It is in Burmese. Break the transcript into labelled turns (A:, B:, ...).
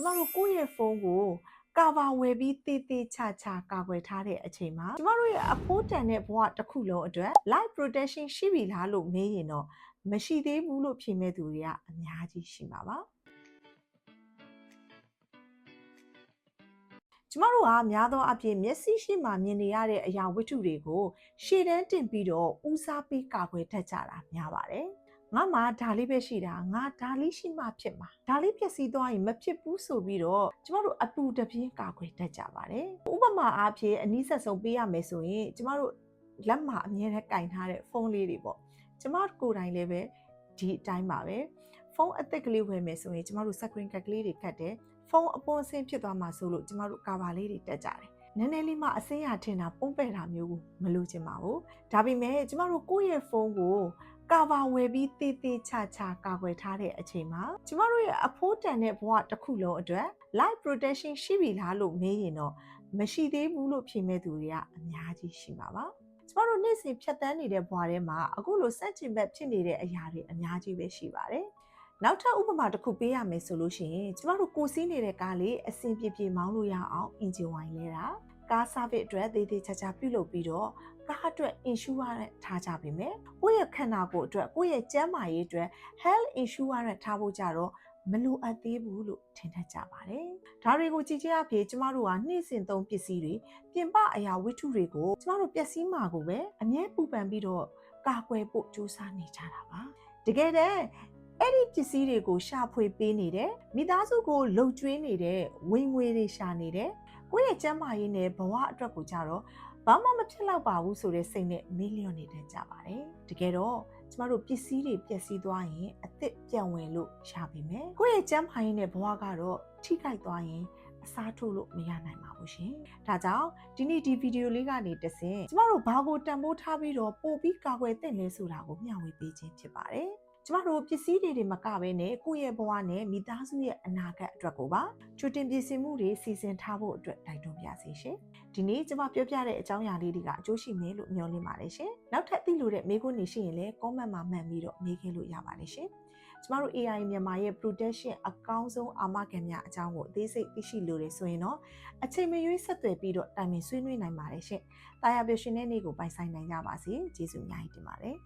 A: ကျမတို့ကိုယ့်ရဲ့ဖုန်းကိုကာဗာဝယ်ပြီးတေးသေးချာချာကာကွယ်ထားတဲ့အချိန်မှာကျမတို့ရဲ့အဖိုးတန်တဲ့ဘဝတစ်ခုလုံးအတွက် live protection ရှိပြီလားလို့မေးရင်တော့မရှိသေးဘူးလို့ဖြေမဲ့သူတွေကအများကြီးရှိမှာပါကျမတို့ကများသောအားဖြင့်မျက်စိရှိမှမြင်နေရတဲ့အရာဝတ္ထုတွေကိုရှေ့တန်းတင်ပြီးတော့ဦးစားပေးကာကွယ်တတ်ကြတာများပါတယ်ငါမှဒါလေးပဲရှိတာငါဒါလေးရှိမှဖြစ်မှာဒါလေးပြည့်စည်သွားရင်မဖြစ်ဘူးဆိုပြီးတော့ကျမတို့အပူတပြင်းကာကွယ်တတ်ကြပါတယ်ဥပမာအားဖြင့်အနည်းဆက်ဆုံးပေးရမယ်ဆိုရင်ကျမတို့လက်မှာအမြဲတမ်းကင်ထားတဲ့ဖုန်းလေးတွေပေါ့ကျမကိုယ်တိုင်လည်းပဲဒီအတိုင်းပါပဲဖုန်းအသစ်ကလေးဝယ်မယ်ဆိုရင်ကျမတို့ screen card ကလေးတွေကတ်တယ်ဖုန်းအပေါ်အဆင်းဖြစ်သွားမှာဆိုလို့ကျမတို့ကာဗာလေးတွေတက်ကြတယ်နည်းနည်းလေးမှအစင်းရထင်တာပုံပဲ့တာမျိုးကိုမလိုချင်ပါဘူးဒါပေမဲ့ကျမတို့ကိုယ့်ရဲ့ဖုန်းကိုကာဗာဝယ်ပြီးတေးသေးချာချာကာကွယ်ထားတဲ့အချိန်မှာကျမတို့ရဲ့အဖိုးတန်တဲ့ဘဝတစ်ခုလုံးအတွက် live protection ရှိပြီလားလို့မေးရင်တော့မရှိသေးဘူးလို့ဖြေမဲ့သူတွေကအများကြီးရှိမှာပါကျမတို့နေ့စဉ်ဖြတ်သန်းနေတဲ့ဘဝထဲမှာအခုလိုစက်ချင်ဘက်ဖြစ်နေတဲ့အရာတွေအများကြီးပဲရှိပါတယ်နောက်ထပ်ဥပမာတစ်ခုပေးရမယ်ဆိုလို့ရှိရင်ကျမတို့ကိုစီးနေတဲ့ကားလေးအဆင်ပြေပြေမောင်းလို့ရအောင်အင်ဂျင်ဝိုင်လဲတာကား service အတွက်သေးသေးချာချာပြုလုပ်ပြီးတော့ကားအတွက် insurance ထားကြပါမယ်ကိုယ့်ရဲ့ခန္ဓာကိုယ်အတွက်ကိုယ့်ရဲ့ကျန်းမာရေးအတွက် health insurance ထားဖို့ကြတော့မလိုအပ်သေးဘူးလို့ထင်တတ်ကြပါတယ်ဒါတွေကိုကြည့်ချင်းအဖြစ်ကျမတို့ကနေ့စဉ်သုံးပစ္စည်းတွေပြင်ပအရာဝတ္ထုတွေကိုကျမတို့ပျက်စီးမှာကိုပဲအမြဲပူပန်ပြီးတော့ကာကွယ်ဖို့ကြိုးစားနေကြတာပါတကယ်တမ်းအဲ့ဒီပစ္စည်းတွေကိုရှာဖွေပေးနေတယ်မိသားစုကိုလှုပ်ကျွေးနေတဲ့ဝင်ငွေတွေရှာနေတယ်ကိုယ့်ရဲ့ကျန်းမာရေးနဲ့ဘဝအတွက်ကိုကြတော့ဘာမှမဖြစ်တော့ပါဘူးဆိုတဲ့စိတ်နဲ့မေးလျော့နေတတ်ကြပါတယ်တကယ်တော့ကျမတို့ပစ္စည်းတွေပျက်စီးသွားရင်အသစ်ပြန်ဝင်လို့ရပါမယ်ကိုယ့်ရဲ့ကျန်းမာရေးနဲ့ဘဝကတော့ထိခိုက်သွားရင်အစားထိုးလို့မရနိုင်ပါဘူးရှင်ဒါကြောင့်ဒီနေ့ဒီဗီဒီယိုလေးကနေတဆင့်ကျမတို့ဘာကိုတန်ဖိုးထားပြီးတော့ပို့ပြီးကာကွယ်သင့်လဲဆိုတာကိုမျှဝေပေးခြင်းဖြစ်ပါတယ်ကျမတို့ပစ္စည်းတွေမကဘဲနဲ့ကိုယ့်ရဲ့ဘဝနဲ့မိသားစုရဲ့အနာဂတ်အတွက်ကိုပါကြိုတင်ပြင်ဆင်မှုတွေစီစဉ်ထားဖို့အတွက်တိုက်တွန်းပါစေရှင်ဒီနေ့ကျမပြောပြတဲ့အကြောင်းအရာလေးတွေကအကျိုးရှိမယ်လို့မျှော်လင့်ပါတယ်ရှင်နောက်ထပ်သိလို့တဲ့မေးခွန်းတွေရှိရင်လည်း comment မှာမှတ်ပြီးတော့မေးခဲ့လို့ရပါတယ်ရှင်ကျမတို့ AI မြန်မာရဲ့ protection အကောင်းဆုံးအာမခံများအကြောင်းကိုအသေးစိတ်သိရှိလို့ရဆိုရင်တော့အချိန်မရွေးဆက်သွယ်ပြီးတော့တိုင်ပင်ဆွေးနွေးနိုင်ပါတယ်ရှင်တာယာပျော်ရွှင်တဲ့နေ့ကိုပိုင်ဆိုင်နိုင်ကြပါစေကျေးဇူးအများကြီးတင်ပါတယ်